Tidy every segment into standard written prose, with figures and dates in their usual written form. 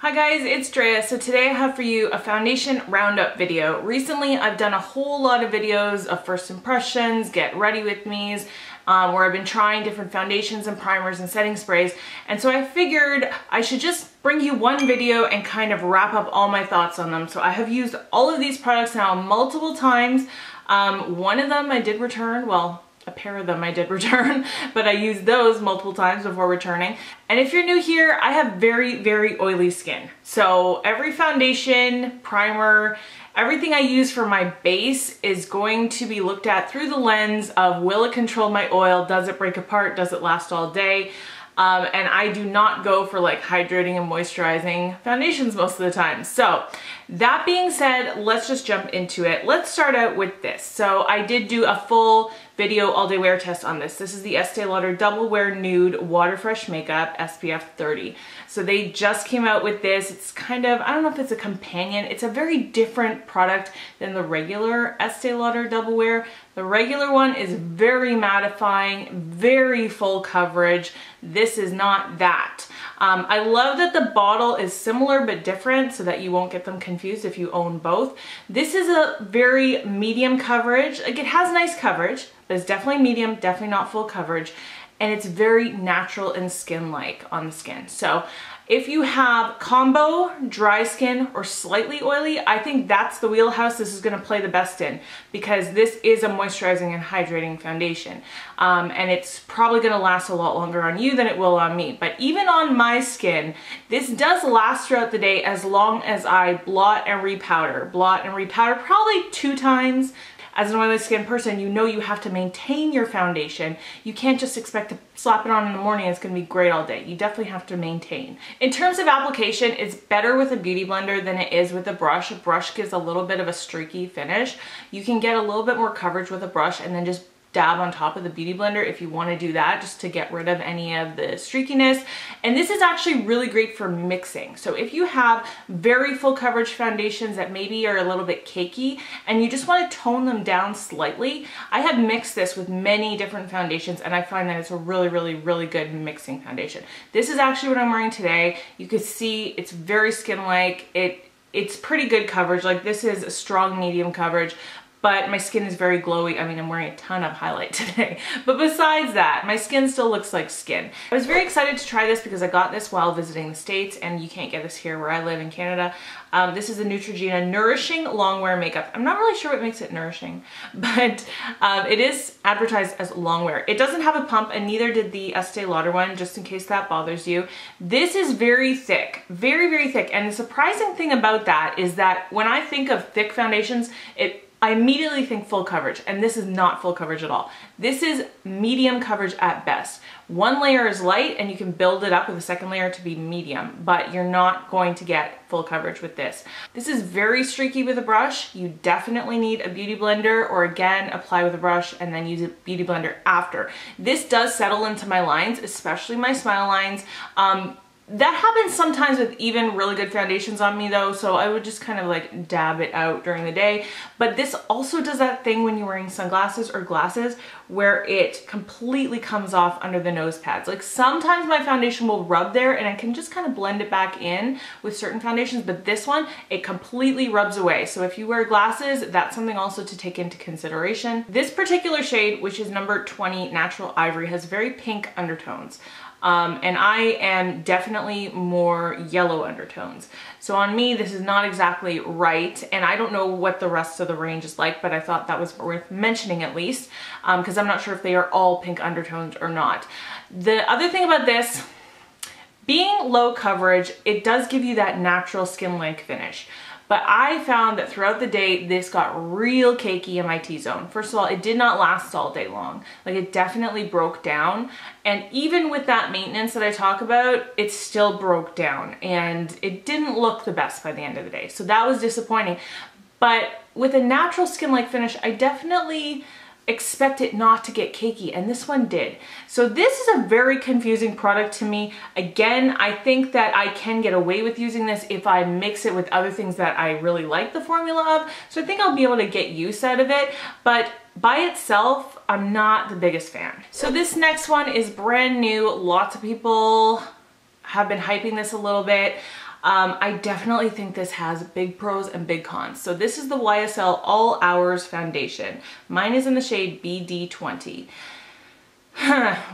Hi guys, it's Drea. So today I have for you a foundation roundup video. Recently I've done a whole lot of videos of first impressions, get ready with me's, where I've been trying different foundations and primers and setting sprays. And so I figured I should just bring you one video and kind of wrap up all my thoughts on them. So I have used all of these products now multiple times. One of them I did return, well, a pair of them I did return, but I used those multiple times before returning. And if you're new here, I have very, very oily skin. So every foundation, primer, everything I use for my base is going to be looked at through the lens of, will it control my oil? Does it break apart? Does it last all day? And I do not go for like hydrating and moisturizing foundations most of the time. So that being said, let's just jump into it. Let's start out with this. So I did do a full video all day wear test on this. This is the Estee Lauder Double Wear Nude Water Fresh Makeup SPF 30. So they just came out with this. It's kind of, I don't know if it's a companion. It's a very different product than the regular Estee Lauder Double Wear. The regular one is very mattifying, very full coverage. This is not that. I love that the bottle is similar but different so that you won't get them confused if you own both. This is a very medium coverage. Like, it has nice coverage, but it's definitely medium, definitely not full coverage. And it's very natural and skin-like on the skin. So if you have combo, dry skin, or slightly oily, I think that's the wheelhouse this is gonna play the best in, because this is a moisturizing and hydrating foundation. And it's probably gonna last a lot longer on you than it will on me. But even on my skin, this does last throughout the day as long as I blot and repowder. Blot and repowder probably 2 times. As an oily skin person, you know you have to maintain your foundation. You can't just expect to slap it on in the morning and it's gonna be great all day. You definitely have to maintain. In terms of application, it's better with a beauty blender than it is with a brush. A brush gives a little bit of a streaky finish. You can get a little bit more coverage with a brush and then just dab on top of the beauty blender if you want to do that, just to get rid of any of the streakiness. And this is actually really great for mixing. So if you have very full coverage foundations that maybe are a little bit cakey and you just want to tone them down slightly, I have mixed this with many different foundations and I find that it's a really, really, really good mixing foundation. This is actually what I'm wearing today. You can see it's very skin-like. It's pretty good coverage. Like, this is a strong medium coverage. But my skin is very glowy. I mean, I'm wearing a ton of highlight today. But besides that, my skin still looks like skin. I was very excited to try this because I got this while visiting the States, and you can't get this here where I live in Canada. This is the Neutrogena Nourishing Longwear Makeup. I'm not really sure what makes it nourishing, but it is advertised as longwear. It doesn't have a pump, and neither did the Estee Lauder one, just in case that bothers you. This is very thick, very, very thick. And the surprising thing about that is that when I think of thick foundations, I immediately think full coverage, and this is not full coverage at all. This is medium coverage at best. One layer is light and you can build it up with a second layer to be medium, but you're not going to get full coverage with this. This is very streaky with a brush. You definitely need a beauty blender, or again, apply with a brush and then use a beauty blender after. This does settle into my lines, especially my smile lines. That happens sometimes with even really good foundations on me though, so I would just kind of like dab it out during the day. But this also does that thing when you're wearing sunglasses or glasses where it completely comes off under the nose pads. Like, sometimes my foundation will rub there and I can just kind of blend it back in with certain foundations, but this one, it completely rubs away. So if you wear glasses, that's something also to take into consideration. This particular shade, which is number 20 Natural Ivory, has very pink undertones. And I am definitely more yellow undertones. So on me, this is not exactly right, and I don't know what the rest of the range is like, but I thought that was worth mentioning at least, because I'm not sure if they are all pink undertones or not. The other thing about this, being low coverage, it does give you that natural skin-like finish. But I found that throughout the day, this got real cakey in my T-zone. First of all, it did not last all day long. Like, it definitely broke down. And even with that maintenance that I talk about, it still broke down. And it didn't look the best by the end of the day. So that was disappointing. But with a natural skin-like finish, I definitely expect it not to get cakey, and this one did. So this is a very confusing product to me. Again, I think that I can get away with using this if I mix it with other things that I really like the formula of. So I think I'll be able to get use out of it, but by itself, I'm not the biggest fan. So this next one is brand new. Lots of people have been hyping this a little bit. I definitely think this has big pros and big cons. So this is the YSL All Hours foundation. Mine is in the shade BD20.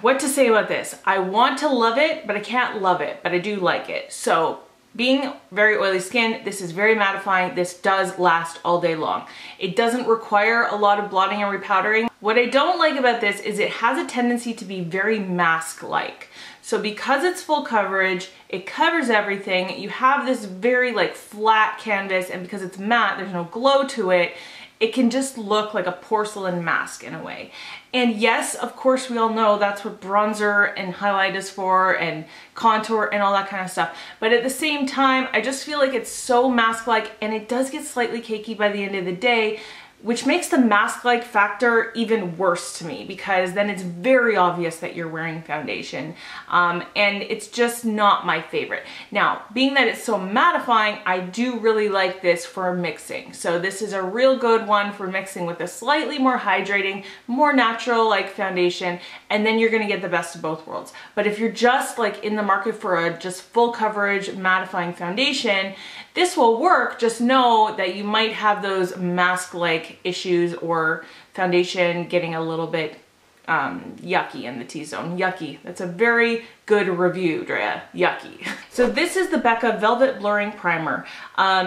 What to say about this? I want to love it, but I can't love it, but I do like it. So being very oily skin, this is very mattifying. This does last all day long. It doesn't require a lot of blotting and repowdering. What I don't like about this is it has a tendency to be very mask-like. So because it's full coverage, it covers everything. You have this very like flat canvas, and because it's matte, there's no glow to it. It can just look like a porcelain mask in a way. And yes, of course, we all know that's what bronzer and highlight is for, and contour and all that kind of stuff. But at the same time, I just feel like it's so mask-like, and it does get slightly cakey by the end of the day, which makes the mask-like factor even worse to me, because then it's very obvious that you're wearing foundation, and it's just not my favorite. Now, being that it's so mattifying, I do really like this for mixing. So this is a real good one for mixing with a slightly more hydrating, more natural like foundation, and then you're gonna get the best of both worlds. But if you're just like in the market for a just full coverage mattifying foundation, this will work. Just know that you might have those mask-like issues or foundation getting a little bit yucky in the T-zone. Yucky. That's a very good review, Drea. Yucky. So this is the Becca Velvet Blurring Primer.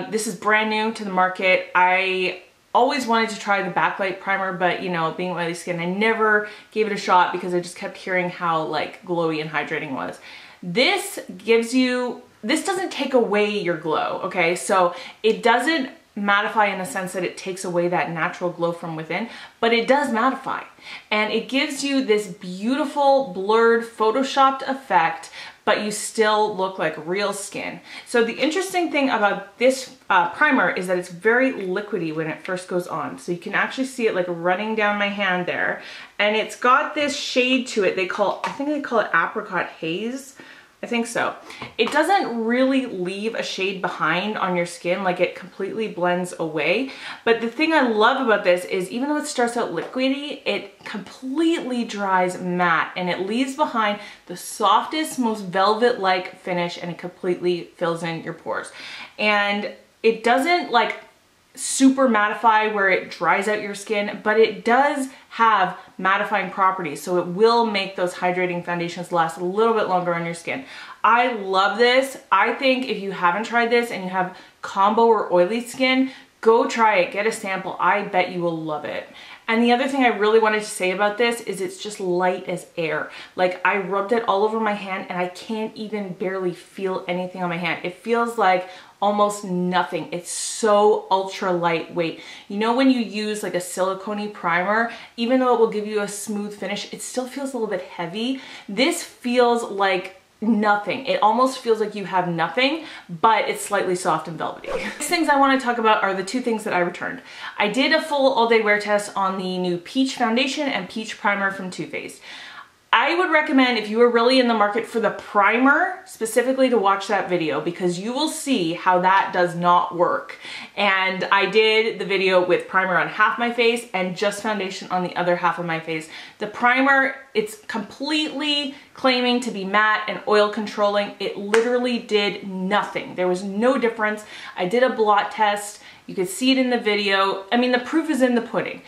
This is brand new to the market. I always wanted to try the backlight primer, but you know, being oily skin, I never gave it a shot because I just kept hearing how like glowy and hydrating was. This gives you, this doesn't take away your glow, okay? So it doesn't mattify in the sense that it takes away that natural glow from within, but it does mattify. And it gives you this beautiful blurred photoshopped effect, but you still look like real skin. So the interesting thing about this primer is that it's very liquidy when it first goes on. So you can actually see it like running down my hand there. And it's got this shade to it. I think they call it Apricot Haze. I think so. It doesn't really leave a shade behind on your skin, like it completely blends away. But the thing I love about this is even though it starts out liquidy, it completely dries matte, and it leaves behind the softest, most velvet-like finish, and it completely fills in your pores. And it doesn't like super mattify where it dries out your skin, but it does have mattifying properties, so it will make those hydrating foundations last a little bit longer on your skin. I love this. I think if you haven't tried this and you have combo or oily skin, go try it, get a sample. I bet you will love it. And the other thing I really wanted to say about this is it's just light as air. Like I rubbed it all over my hand and I can't even barely feel anything on my hand. It feels like almost nothing. It's so ultra lightweight. You know when you use like a silicone-y primer, even though it will give you a smooth finish, it still feels a little bit heavy. This feels like nothing. It almost feels like you have nothing, but it's slightly soft and velvety. Next things I want to talk about are the two things that I returned. I did a full all-day wear test on the new Peach Foundation and Peach Primer from Too Faced. I would recommend, if you are really in the market for the primer, specifically to watch that video, because you will see how that does not work. And I did the video with primer on half my face and just foundation on the other half of my face. The primer, it's completely claiming to be matte and oil controlling. It literally did nothing. There was no difference. I did a blot test. You could see it in the video. I mean, the proof is in the pudding.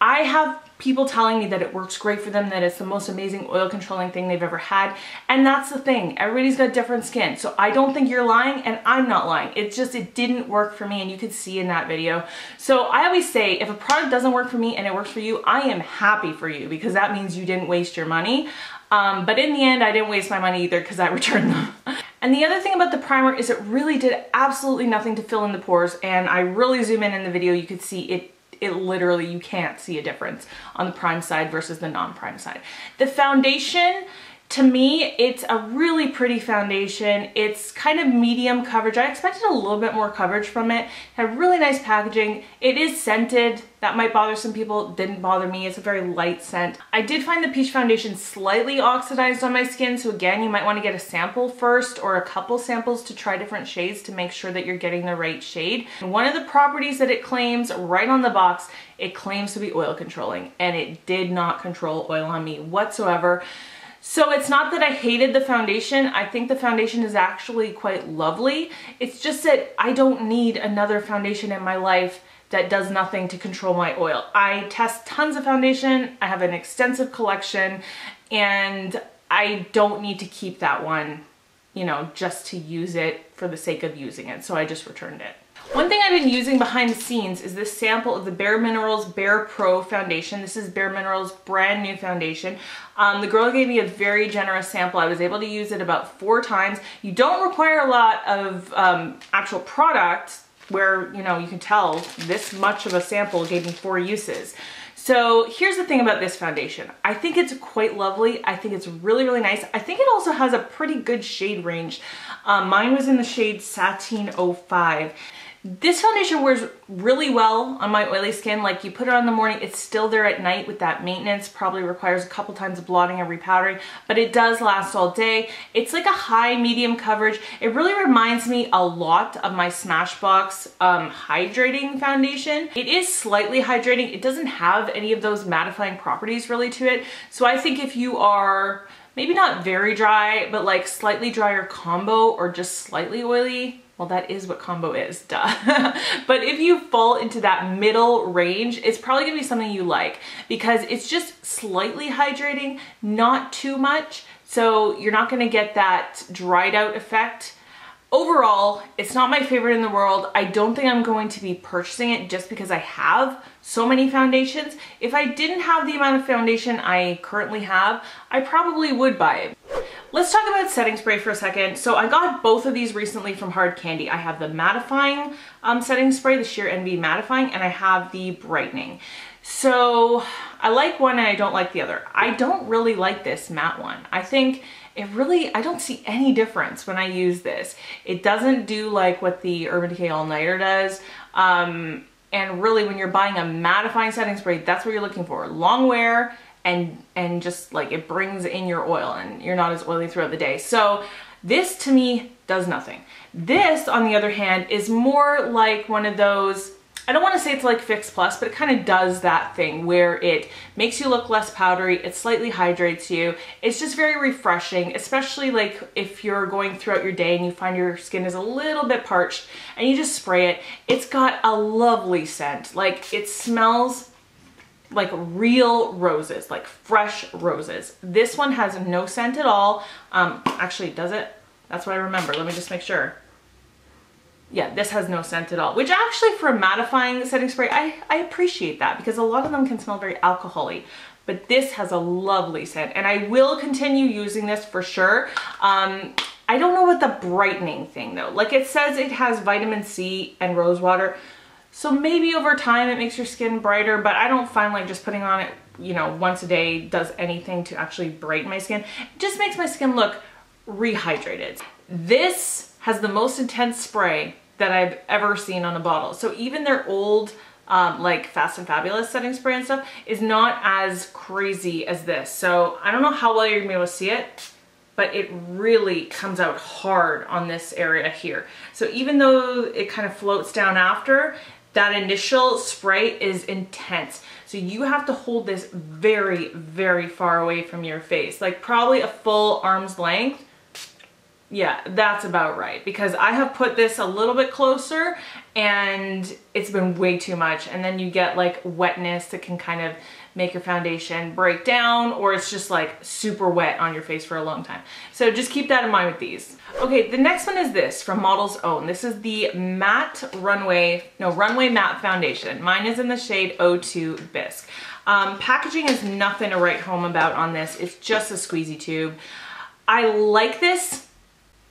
I have people telling me that it works great for them, that it's the most amazing oil controlling thing they've ever had. And that's the thing. Everybody's got different skin. So I don't think you're lying, and I'm not lying. It's just, it didn't work for me, and you could see in that video. So I always say, if a product doesn't work for me and it works for you, I am happy for you, because that means you didn't waste your money. But in the end, I didn't waste my money either, because I returned them. And the other thing about the primer is it really did absolutely nothing to fill in the pores, and I really zoom in the video, you could see it literally, you can't see a difference on the prime side versus the non-prime side. The foundation, to me, it's a really pretty foundation. It's kind of medium coverage. I expected a little bit more coverage from it. It had really nice packaging. It is scented. That might bother some people. It didn't bother me. It's a very light scent. I did find the Peach Foundation slightly oxidized on my skin, so again, you might want to get a sample first or a couple samples to try different shades to make sure that you're getting the right shade. And one of the properties that it claims right on the box, it claims to be oil controlling, and it did not control oil on me whatsoever. So it's not that I hated the foundation. I think the foundation is actually quite lovely. It's just that I don't need another foundation in my life that does nothing to control my oil. I test tons of foundation. I have an extensive collection and I don't need to keep that one, you know, just to use it for the sake of using it. So I just returned it. One thing I've been using behind the scenes is this sample of the BareMinerals BarePro foundation. This is BareMinerals brand new foundation. The girl gave me a very generous sample. I was able to use it about 4 times. You don't require a lot of actual product where, you know, you can tell this much of a sample gave me 4 uses. So here's the thing about this foundation. I think it's quite lovely. I think it's really, really nice. I think it also has a pretty good shade range. Mine was in the shade Sateen 05. This foundation wears really well on my oily skin. Like, you put it on in the morning, it's still there at night with that maintenance. Probably requires a couple times of blotting and repowdering, but it does last all day. It's like a high medium coverage. It really reminds me a lot of my Smashbox hydrating foundation. It is slightly hydrating. It doesn't have any of those mattifying properties really to it. So I think if you are maybe not very dry, but like slightly drier combo or just slightly oily, well, that is what combo is, duh. But if you fall into that middle range, it's probably gonna be something you like because it's just slightly hydrating, not too much. So you're not gonna get that dried out effect. Overall, it's not my favorite in the world. I don't think I'm going to be purchasing it just because I have so many foundations. If I didn't have the amount of foundation I currently have, I probably would buy it. Let's talk about setting spray for a second. So I got both of these recently from Hard Candy. I have the mattifying setting spray, the Sheer Envy mattifying, and I have the brightening. So I like one and I don't like the other. I don't really like this matte one. I think I don't see any difference when I use this. It doesn't do like what the Urban Decay All Nighter does. And really, when you're buying a mattifying setting spray, that's what you're looking for. Long wear and just like it brings in your oil and you're not as oily throughout the day. So this to me does nothing. This, on the other hand, is more like one of those, I don't want to say it's like Fix Plus, but it kind of does that thing where it makes you look less powdery, it slightly hydrates you. It's just very refreshing, especially like if you're going throughout your day and you find your skin is a little bit parched and you just spray it. It's got a lovely scent. Like, it smells like real roses, like fresh roses. This one has no scent at all. Actually, does it? That's what I remember. Let me just make sure. Yeah, this has no scent at all, which actually for a mattifying setting spray, I appreciate that because a lot of them can smell very alcohol-y, but this has a lovely scent and I will continue using this for sure. I don't know what the brightening thing though. Like, it says it has vitamin C and rose water. So maybe over time it makes your skin brighter, but I don't find like just putting on it, you know, once a day does anything to actually brighten my skin. It just makes my skin look rehydrated. This has the most intense spray that I've ever seen on a bottle. So even their old like Fast and Fabulous setting spray and stuff is not as crazy as this. So I don't know how well you're gonna be able to see it, but it really comes out hard on this area here. So even though it kind of floats down after, that initial spray is intense. So you have to hold this very, very far away from your face, like probably a full arm's length. Yeah, that's about right, because I have put this a little bit closer and it's been way too much, and then you get like wetness that can kind of make your foundation break down, or it's just like super wet on your face for a long time. So just keep that in mind with these. Okay, the next one is this from Model's Own. This is the Runway Matte Foundation. Mine is in the shade 02 Bisque. Packaging is nothing to write home about on this. It's just a squeezy tube. I like this.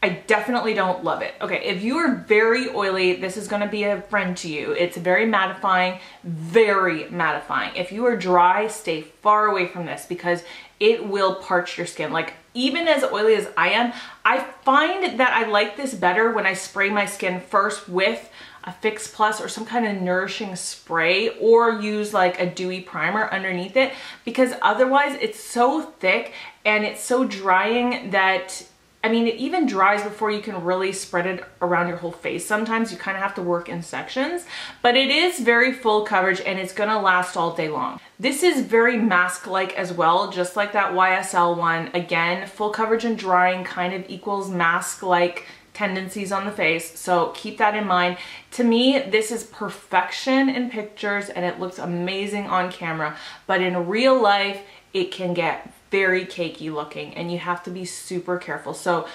I definitely don't love it. Okay, if you are very oily, this is gonna be a friend to you. It's very mattifying, very mattifying. If you are dry, stay far away from this because it will parch your skin. Like, even as oily as I am, I find that I like this better when I spray my skin first with a Fix Plus or some kind of nourishing spray, or use like a dewy primer underneath it, because otherwise it's so thick and it's so drying that I mean, it even dries before you can really spread it around your whole face. Sometimes you kind of have to work in sections, but it is very full coverage and it's gonna last all day long. This is very mask-like as well, just like that YSL one. Again, full coverage and drying kind of equals mask-like tendencies on the face, so keep that in mind. To me, this is perfection in pictures and it looks amazing on camera, but in real life, it can get very cakey looking and you have to be super careful. So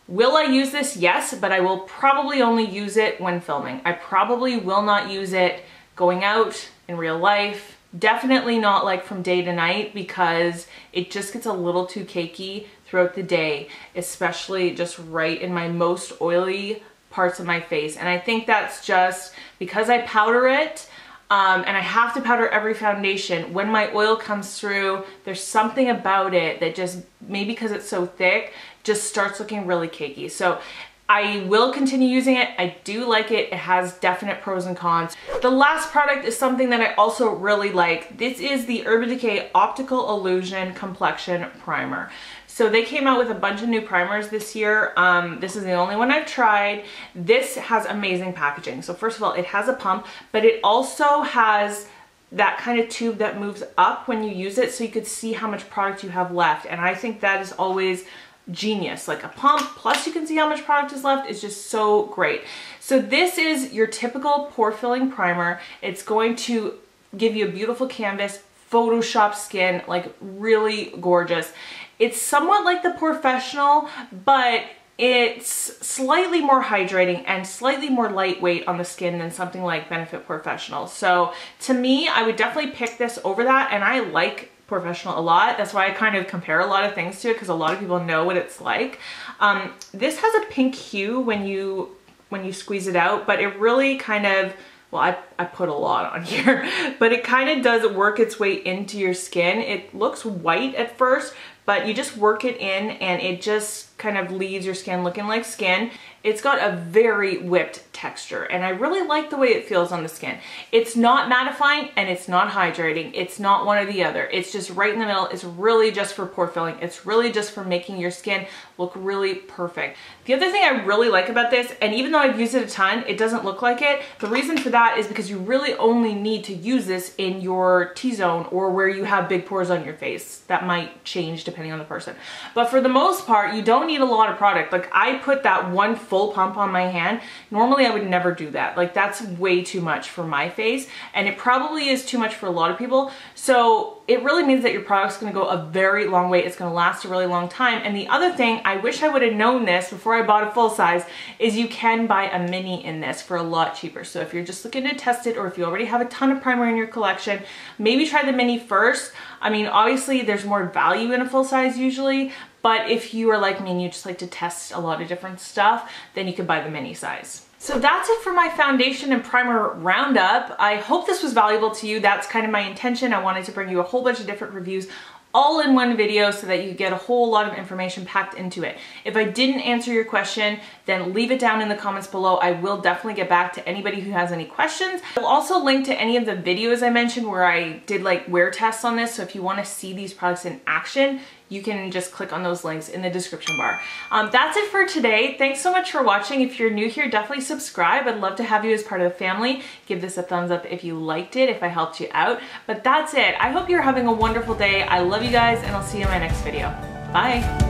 will I use this? Yes, but I will probably only use it when filming. I probably will not use it going out in real life. Definitely not like from day to night, because it just gets a little too cakey throughout the day, especially just right in my most oily parts of my face. And I think that's just because I powder it, and I have to powder every foundation. When my oil comes through, there's something about it that just, maybe because it's so thick, just starts looking really cakey. So I will continue using it. I do like it. It has definite pros and cons. The last product is something that I also really like. This is the Urban Decay Optical Illusion Complexion Primer. So they came out with a bunch of new primers this year. This is the only one I've tried. This has amazing packaging. So first of all, it has a pump, but it also has that kind of tube that moves up when you use it so you could see how much product you have left. And I think that is always genius. Like a pump plus you can see how much product is left is just so great. So this is your typical pore filling primer. It's going to give you a beautiful canvas, Photoshop skin, like really gorgeous. It's somewhat like the Professional, but it's slightly more hydrating and slightly more lightweight on the skin than something like Benefit Professional. So to me, I would definitely pick this over that, and I like Professional a lot. That's why I kind of compare a lot of things to it, because a lot of people know what it's like. This has a pink hue when you squeeze it out, but it really kind of, well, I put a lot on here, but it kind of does work its way into your skin. It looks white at first, but you just work it in and it just kind of leaves your skin looking like skin. It's got a very whipped texture and I really like the way it feels on the skin. It's not mattifying and it's not hydrating. It's not one or the other. It's just right in the middle. It's really just for pore filling. It's really just for making your skin look really perfect. The other thing I really like about this, and even though I've used it a ton, it doesn't look like it. The reason for that is because you really only need to use this in your T-zone or where you have big pores on your face. That might change depending on the person. But for the most part, you don't need a lot of product. Like I put that one full pump on my hand. Normally I would never do that. Like that's way too much for my face, and it probably is too much for a lot of people. So it really means that your product's gonna go a very long way. It's gonna last a really long time. And the other thing, I wish I would have known this before I bought a full size, is you can buy a mini in this for a lot cheaper. So if you're just looking to test it, or if you already have a ton of primer in your collection, maybe try the mini first. I mean, obviously there's more value in a full size usually, but if you are like me and you just like to test a lot of different stuff, then you could buy the mini size. So that's it for my foundation and primer roundup. I hope this was valuable to you. That's kind of my intention. I wanted to bring you a whole bunch of different reviews all in one video so that you get a whole lot of information packed into it. If I didn't answer your question, then leave it down in the comments below. I will definitely get back to anybody who has any questions. I'll also link to any of the videos I mentioned where I did like wear tests on this. So if you want to see these products in action, you can just click on those links in the description bar. That's it for today. Thanks so much for watching. If you're new here, definitely subscribe. I'd love to have you as part of the family. Give this a thumbs up if you liked it, if I helped you out. But that's it. I hope you're having a wonderful day. I love you guys, and I'll see you in my next video. Bye.